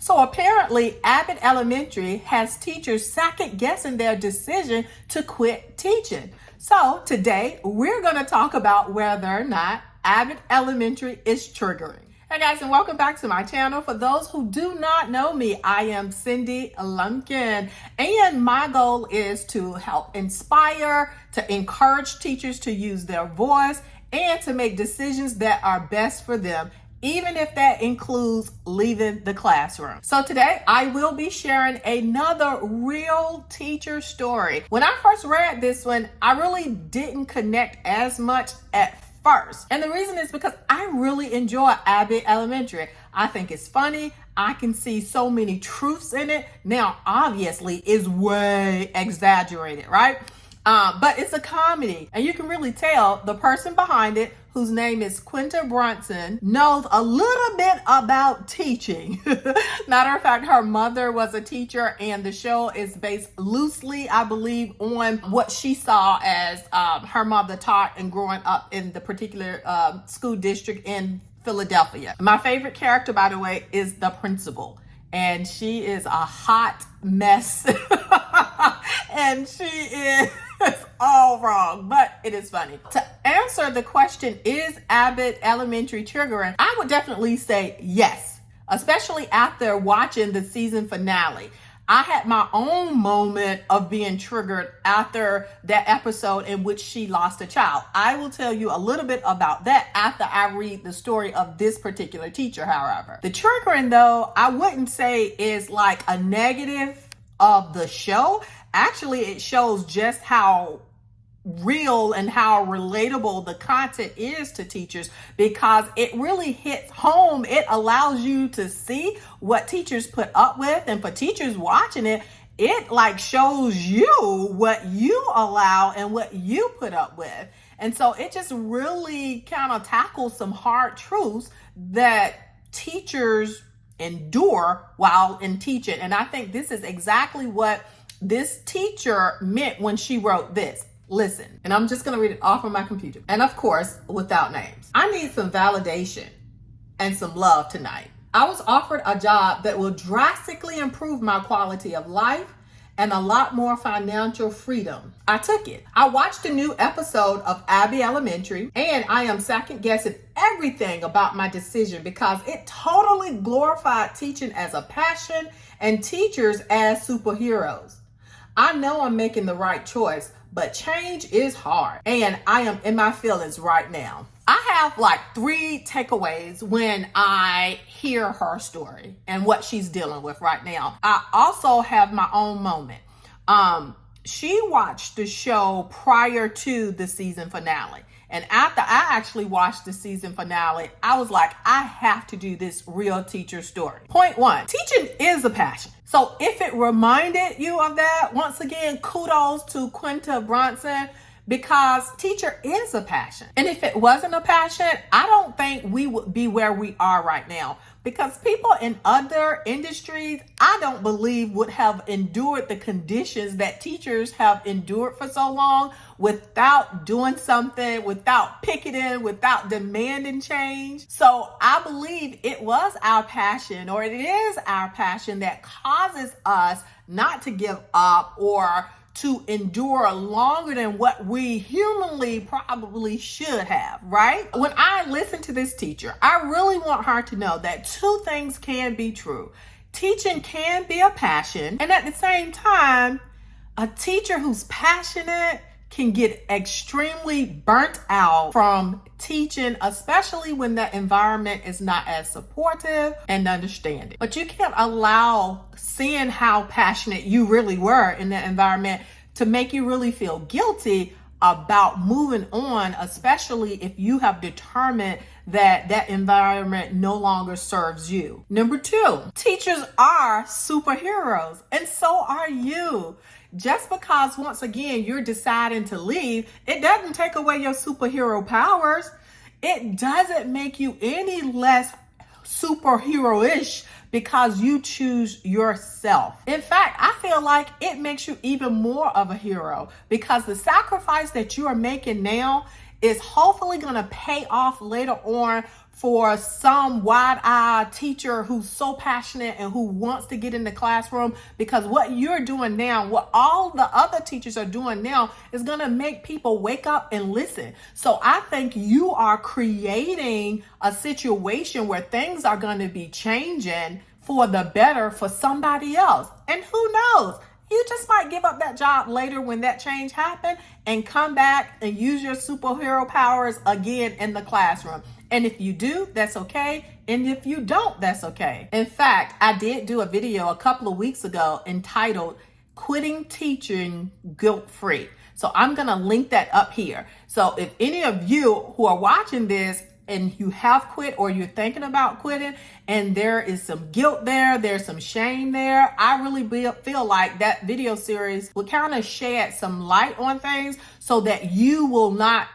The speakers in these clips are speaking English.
So apparently, Abbott Elementary has teachers second guessing their decision to quit teaching. So today, we're going to talk about whether or not Abbott Elementary is triggering. Hey guys, and welcome back to my channel. For those who do not know me, I am Cindy Lumpkin, and my goal is to help inspire, to encourage teachers to use their voice, and to make decisions that are best for them, even if that includes leaving the classroom. So today I will be sharing another real teacher story. When I first read this one, I really didn't connect as much at first. And the reason is because I really enjoy Abbott Elementary. I think it's funny. I can see so many truths in it. Now, obviously, it's way exaggerated, right? But it's a comedy, and you can really tell the person behind it, whose name is Quinta Brunson, knows a little bit about teaching. Matter of fact, her mother was a teacher, and the show is based loosely, I believe, on what she saw as her mother taught and growing up in the particular school district in Philadelphia. My favorite character, by the way, is the principal, and she is a hot mess. And she is all wrong, but it is funny. To answer the question, is Abbott Elementary triggering? I would definitely say yes, especially after watching the season finale. I had my own moment of being triggered after that episode in which she lost a child. I will tell you a little bit about that after I read the story of this particular teacher, however. The triggering, though, I wouldn't say is like a negative of the show. Actually, it shows just how real and how relatable the content is to teachers, because it really hits home. It allows you to see what teachers put up with, and for teachers watching it, it like shows you what you allow and what you put up with. And so it just really kind of tackles some hard truths that teachers endure while in teaching. And I think this is exactly what this teacher meant when she wrote this. Listen, and I'm just going to read it off of my computer. And of course, without names. I need some validation and some love tonight. I was offered a job that will drastically improve my quality of life and a lot more financial freedom. I took it. I watched a new episode of Abbott Elementary, and I am second guessing everything about my decision because it totally glorified teaching as a passion and teachers as superheroes. I know I'm making the right choice, but change is hard, and I am in my feelings right now. I have like 3 takeaways when I hear her story and what she's dealing with right now. I also have my own moment. She watched the show prior to the season finale. And after I actually watched the season finale, I was like, I have to do this real teacher story. Point 1, teaching is a passion. So if it reminded you of that, once again, kudos to Quinta Brunson, because teacher is a passion. And if it wasn't a passion, I don't think we would be where we are right now, because people in other industries, I don't believe would have endured the conditions that teachers have endured for so long without doing something, without picketing, without demanding change. So I believe it was our passion, or it is our passion, that causes us not to give up or to endure longer than what we humanly probably should have, right? When I listen to this teacher, I really want her to know that 2 things can be true. Teaching can be a passion, and at the same time, a teacher who's passionate can get extremely burnt out from teaching, especially when the environment is not as supportive and understanding. But you can't allow seeing how passionate you really were in that environment to make you really feel guilty about moving on, especially if you have determined that that environment no longer serves you. Number 2, teachers are superheroes, and so are you. Just because, once again, you're deciding to leave, it doesn't take away your superhero powers. It doesn't make you any less superhero-ish because you choose yourself. In fact, I feel like it makes you even more of a hero, because the sacrifice that you are making now is hopefully going to pay off later on for some wide-eyed teacher who's so passionate and who wants to get in the classroom, because what you're doing now, what all the other teachers are doing now, is going to make people wake up and listen. So I think you are creating a situation where things are going to be changing for the better for somebody else. And who knows? You just might give up that job later when that change happened and come back and use your superhero powers again in the classroom. And if you do, that's okay. And if you don't, that's okay. In fact, I did do a video a couple of weeks ago entitled Quitting Teaching Guilt-Free. So I'm going to link that up here. So if any of you who are watching this and you have quit or you're thinking about quitting and there is some guilt there, there's some shame there, I really feel like that video series will kind of shed some light on things so that you will not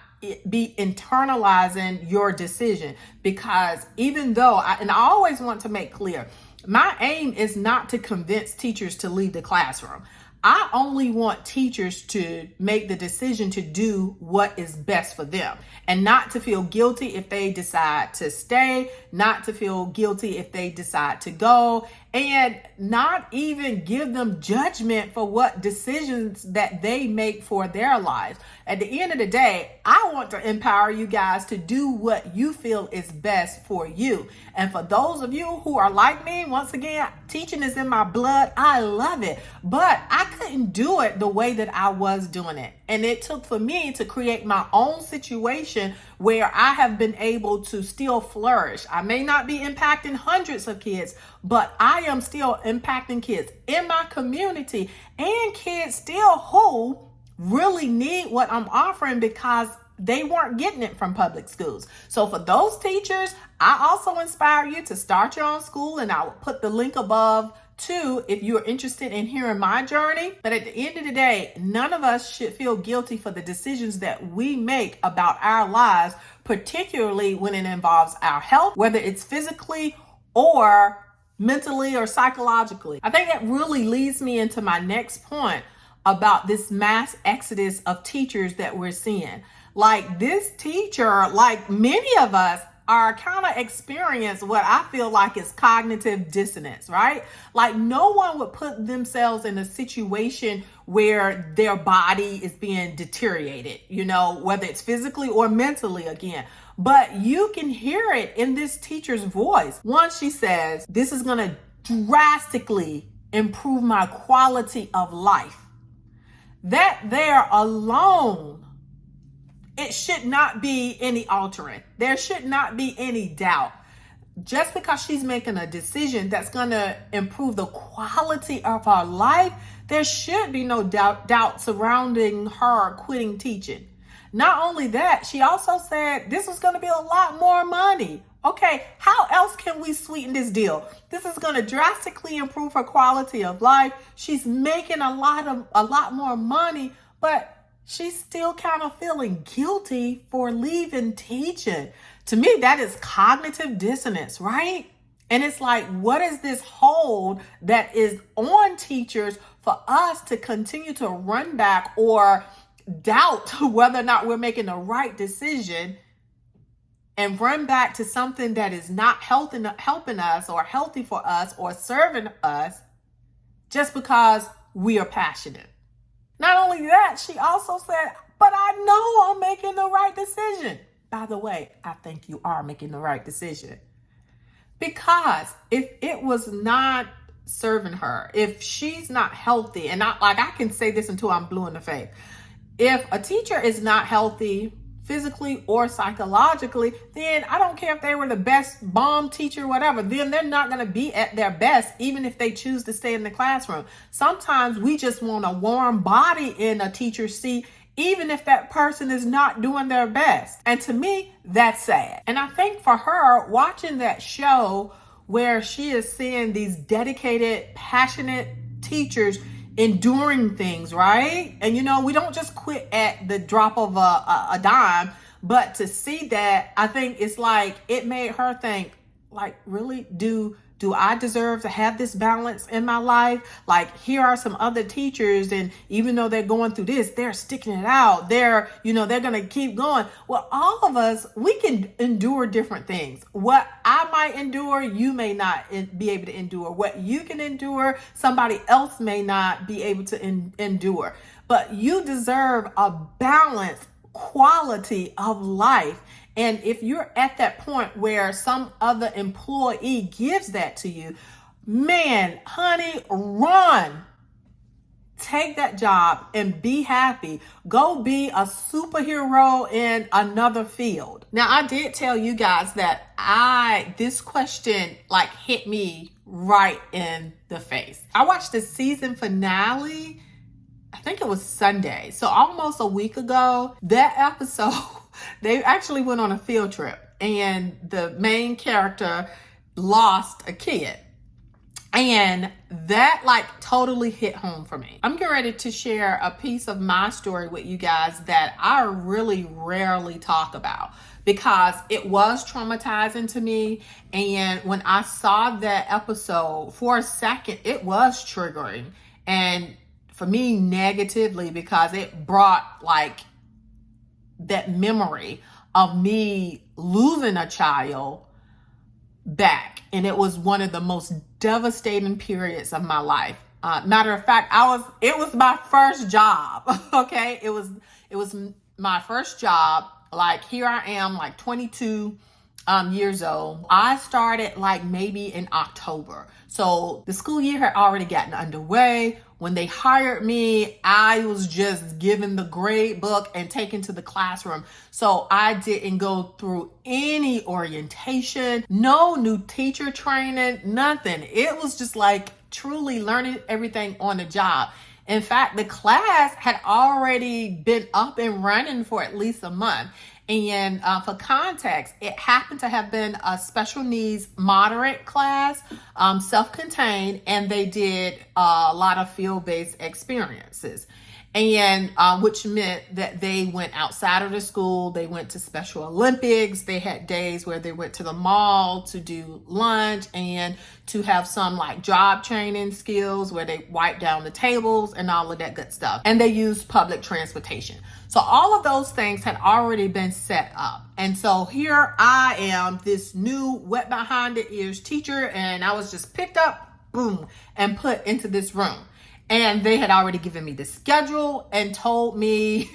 be internalizing your decision. Because even though, I always want to make clear, my aim is not to convince teachers to leave the classroom. I only want teachers to make the decision to do what is best for them and not to feel guilty if they decide to stay, not to feel guilty if they decide to go, and not even give them judgment for what decisions that they make for their lives. At the end of the day, I want to empower you guys to do what you feel is best for you. And for those of you who are like me, once again, teaching is in my blood. I love it, but I couldn't do it the way that I was doing it. And it took for me to create my own situation where I have been able to still flourish. I may not be impacting hundreds of kids, but I am still impacting kids in my community and kids still who really need what I'm offering because they weren't getting it from public schools. So for those teachers, I also inspire you to start your own school, and I will put the link above too if you're interested in hearing my journey. But at the end of the day, none of us should feel guilty for the decisions that we make about our lives, particularly when it involves our health, whether it's physically or mentally or psychologically. I think that really leads me into my next point about this mass exodus of teachers that we're seeing. Like this teacher, like many of us, are kind of experience what I feel like is cognitive dissonance, right? Like no one would put themselves in a situation where their body is being deteriorated, whether it's physically or mentally again. But you can hear it in this teacher's voice. Once she says, "This is going to drastically improve my quality of life." That there alone, it should not be any altering. There should not be any doubt. Just because she's making a decision that's going to improve the quality of her life, there should be no doubt surrounding her quitting teaching. Not only that, she also said this is going to be a lot more money. Okay, how else can we sweeten this deal? This is going to drastically improve her quality of life. She's making a lot more money, but she's still kind of feeling guilty for leaving teaching. To me, that is cognitive dissonance, right? And it's like, what is this hold that is on teachers for us to continue to run back or doubt whether or not we're making the right decision and run back to something that is not helping us or healthy for us or serving us just because we are passionate? Not only that, she also said, "But I know I'm making the right decision." By the way, I think you are making the right decision. Because if it was not serving her, if she's not healthy, and I can say this until I'm blue in the face. If a teacher is not healthy physically or psychologically, then I don't care if they were the best bomb teacher, whatever, then they're not going to be at their best, even if they choose to stay in the classroom. Sometimes we just want a warm body in a teacher's seat, even if that person is not doing their best. And to me, that's sad. And I think for her, watching that show where she is seeing these dedicated, passionate teachers enduring things, right? And we don't just quit at the drop of a dime, but to see that, I think it's like it made her think, like, really, do do I deserve to have this balance in my life? Like, here are some other teachers, and even though they're going through this, they're sticking it out. They're going to keep going. Well, all of us, we can endure different things. What I might endure, you may not be able to endure. What you can endure, somebody else may not be able to endure. But you deserve a balanced quality of life. And if you're at that point where some other employee gives that to you, man, honey, run. Take that job and be happy. Go be a superhero in another field. Now, I did tell you guys that this question like hit me right in the face. I watched the season finale, I think it was Sunday, so almost a week ago. That episode, they actually went on a field trip, and the main character lost a kid. And that like totally hit home for me. I'm getting ready to share a piece of my story with you guys that I really rarely talk about, because it was traumatizing to me. And when I saw that episode, for a second, it was triggering. And for me, negatively, because it brought like that memory of me losing a child back. And it was one of the most devastating periods of my life. Matter of fact, it was my first job. Okay. It was my first job. Like, here I am, like 22 years old. I started like maybe in October. So the school year had already gotten underway. When they hired me, I was just given the grade book and taken to the classroom. So I didn't go through any orientation, no new teacher training, nothing. It was just like truly learning everything on the job. In fact, the class had already been up and running for at least a month. And for context, it happened to have been a special needs moderate class, self-contained, and they did a lot of field-based experiences. And which meant that they went outside of the school, they went to Special Olympics, they had days where they went to the mall to do lunch and to have some like job training skills where they wiped down the tables and all of that good stuff. And they used public transportation. So all of those things had already been set up. And so here I am, this new wet behind the ears teacher, and I was just picked up, boom, and put into this room. And they had already given me the schedule and told me,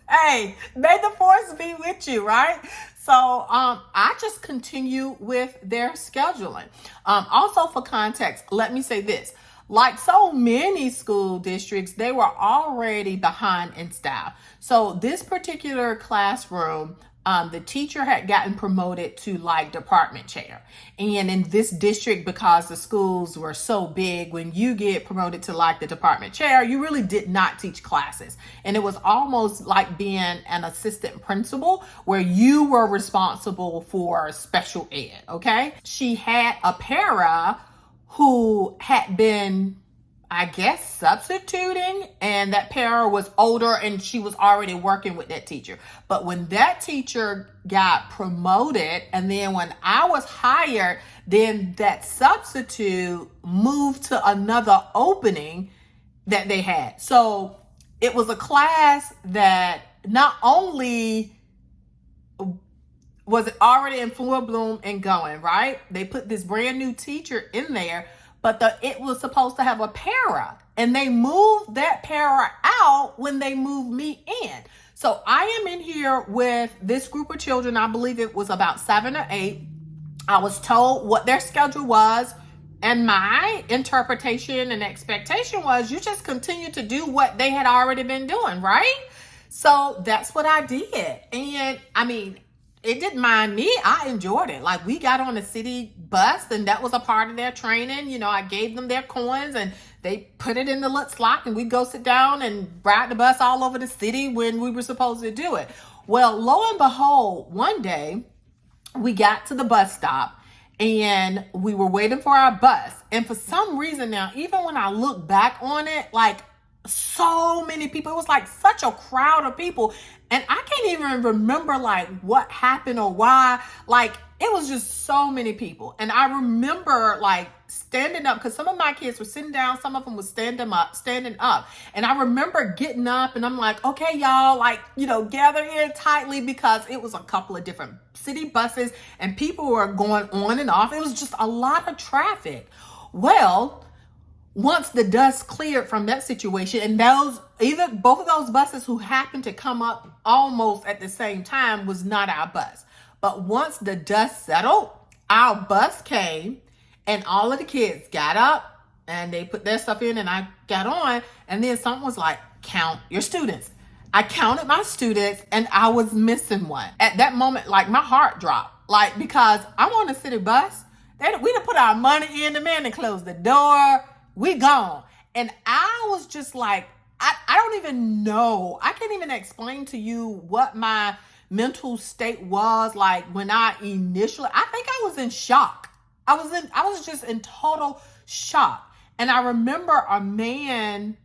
hey, may the force be with you, right? So I just continue with their scheduling. Also, for context, let me say this. Like so many school districts, they were already behind in staff. So this particular classroom, the teacher had gotten promoted to like department chair. And in this district, because the schools were so big, when you get promoted to like the department chair, you really did not teach classes. And it was almost like being an assistant principal where you were responsible for special ed, okay? She had a para who had been, I guess, substituting, and that para was older and she was already working with that teacher. But when that teacher got promoted, and then when I was hired, then that substitute moved to another opening that they had. So it was a class that not only was already in full bloom and going, right? They put this brand new teacher in there, but it was supposed to have a para, and they moved that para out when they moved me in. So I am in here with this group of children. I believe it was about 7 or 8. I was told what their schedule was, and my interpretation and expectation was you just continue to do what they had already been doing, right? So that's what I did. And I mean, it didn't mind me. I enjoyed it. Like, we got on a city bus, and that was a part of their training. You know, I gave them their coins and they put it in the little slot, and we'd go sit down and ride the bus all over the city when we were supposed to do it. Well, lo and behold, one day we got to the bus stop and we were waiting for our bus. And for some reason now, even when I look back on it, like, so many people, it was like such a crowd of people, and I can't even remember like what happened or why. Like, it was just so many people. And I remember like standing up, because some of my kids were sitting down, some of them was standing up. And I remember getting up and I'm like, okay, y'all, like, gather in tightly, because it was a couple of different city buses and people were going on and off. It was just a lot of traffic. Well, once the dust cleared from that situation, and both of those buses who happened to come up almost at the same time was not our bus. But once the dust settled, our bus came and all of the kids got up and they put their stuff in and I got on, and then someone was like, count your students. I counted my students and I was missing one. At that moment, like my heart dropped, like, because I'm on the city bus. We done put our money in, the man and closed the door. We gone. And I was just like, I don't even know. I can't even explain to you what my mental state was like when I think I was in shock. I was just in total shock. And I remember a man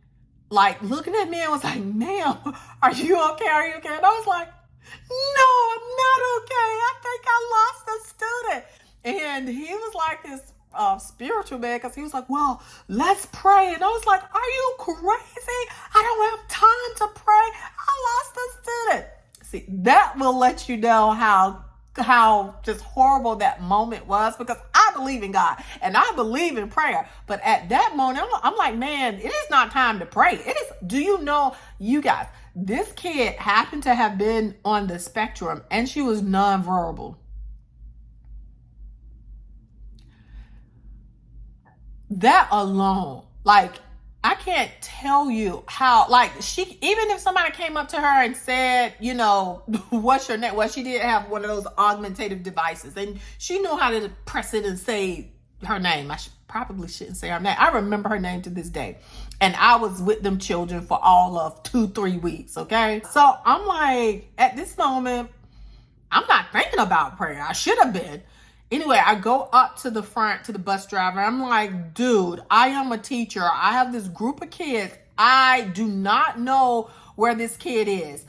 like looking at me and was like, ma'am, are you okay? Are you okay? And I was like, no, I'm not okay. I think I lost a student. And he was like this spiritual man, because he was like, well, let's pray. And I was like, are you crazy? I don't have time to pray. I lost a student. See, that will let you know how just horrible that moment was, because I believe in God and I believe in prayer. But at that moment, I'm like, man, it is not time to pray. It is. Do you know, you guys, this kid happened to have been on the spectrum and she was nonverbal. That alone, like, I can't tell you how, like, even if somebody came up to her and said, what's your name? Well, she did have one of those augmentative devices and she knew how to press it and say her name. I probably shouldn't say her name. I remember her name to this day. And I was with them children for all of 2-3 weeks. Okay. So I'm like, at this moment, I'm not thinking about prayer. I should have been. Anyway, I go up to the front to the bus driver. I'm like, dude, I am a teacher. I have this group of kids. I do not know where this kid is.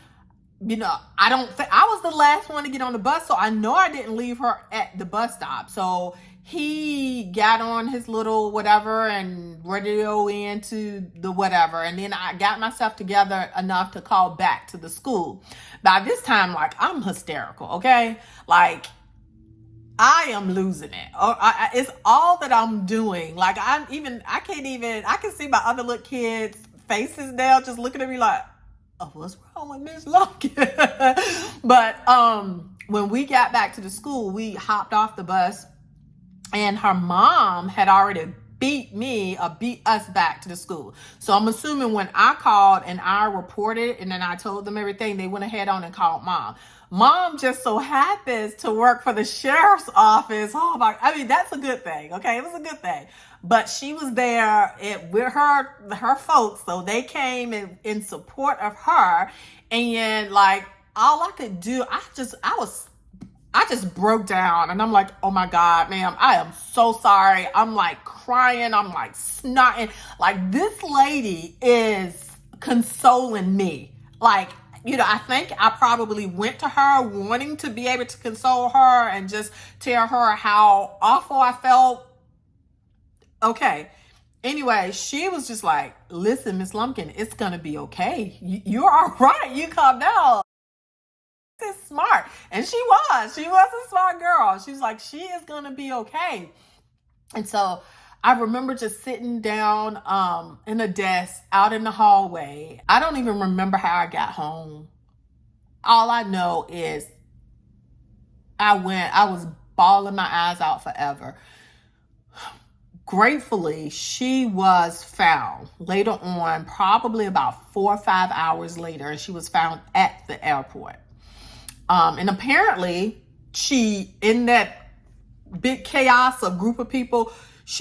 I was the last one to get on the bus, so I know I didn't leave her at the bus stop. So he got on his little whatever and ready to go into the whatever. And then I got myself together enough to call back to the school. By this time, like, I'm hysterical, okay? Like, I am losing it. It's all that I'm doing. Like, I can see my other little kids' faces now just looking at me like, oh, what's wrong with Miss Lumpkin? But when we got back to the school, we hopped off the bus and her mom had already beat us back to the school. So I'm assuming when I called and I reported and then I told them everything, they went ahead on and called mom. Mom just so happens to work for the sheriff's office. That's a good thing. Okay. It was a good thing, but she was there with her folks. So they came in support of her. And like, all I could do, I just broke down and I'm like, oh my God, ma'am, I am so sorry. I'm like crying. I'm like snotting. Like, this lady is consoling me. Like, I think I probably went to her wanting to be able to console her and just tell her how awful I felt. Okay. Anyway, she was just like, listen, Miss Lumpkin, it's going to be okay. You're all right. You calm down. Is smart. And she was a smart girl. She's like, she is going to be okay. And so I remember just sitting down in a desk out in the hallway. I don't even remember how I got home. All I know is I was bawling my eyes out forever. Gratefully, she was found later on, probably about 4 or 5 hours later, and she was found at the airport. And apparently she, in that big chaos of group of people,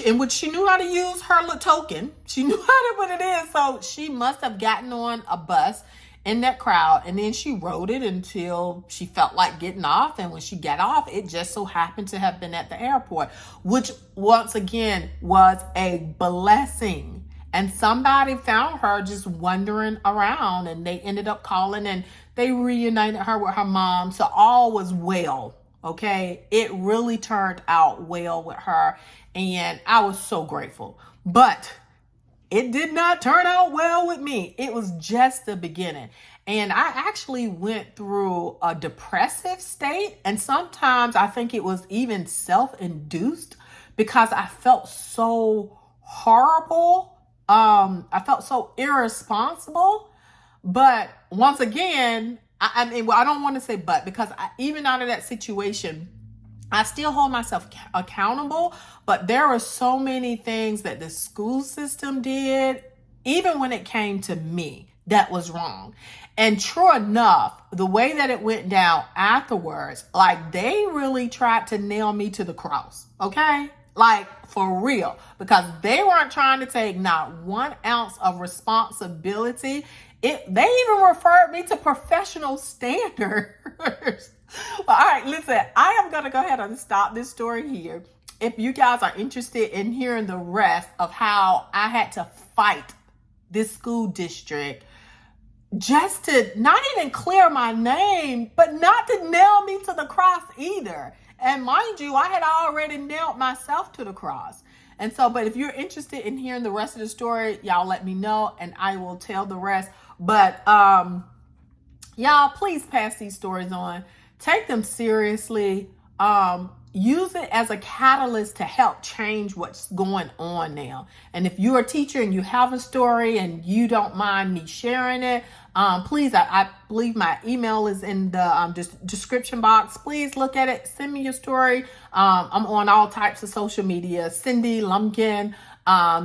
in which she knew how to use her little token. She knew how to put it in. So she must have gotten on a bus in that crowd. And then she rode it until she felt like getting off. And when she got off, it just so happened to have been at the airport, which once again was a blessing. And somebody found her just wandering around and they ended up calling and they reunited her with her mom. So all was well. Okay, it really turned out well with her, and I was so grateful. But it did not turn out well with me. It was just the beginning. And I actually went through a depressive state. And sometimes I think it was even self-induced because I felt so horrible. I felt so irresponsible. But once again, I mean, well, I don't want to say but, because even out of that situation, I still hold myself accountable, but there were so many things that the school system did, even when it came to me, that was wrong. And true enough, the way that it went down afterwards, like they really tried to nail me to the cross, okay? Like for real, because they weren't trying to take not 1 ounce of responsibility. They even referred me to professional standards. Well, all right, listen, I am going to go ahead and stop this story here. If you guys are interested in hearing the rest of how I had to fight this school district just to not even clear my name, but not to nail me to the cross either. And mind you, I had already nailed myself to the cross. And so, but if you're interested in hearing the rest of the story, y'all let me know and I will tell the rest. But y'all, please pass these stories on. Take them seriously. Use it as a catalyst to help change what's going on now. And if you're a teacher and you have a story and you don't mind me sharing it, please, I believe my email is in the description box. Please look at it. Send me your story. I'm on all types of social media. Cindy Lumpkin.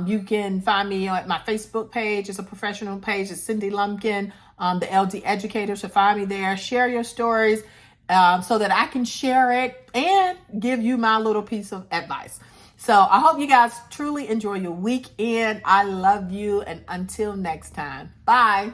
You can find me at my Facebook page. It's a professional page. It's Cindy Lumpkin. The LD educator should find me there. Share your stories so that I can share it and give you my little piece of advice. So I hope you guys truly enjoy your weekend. I love you. And until next time, bye.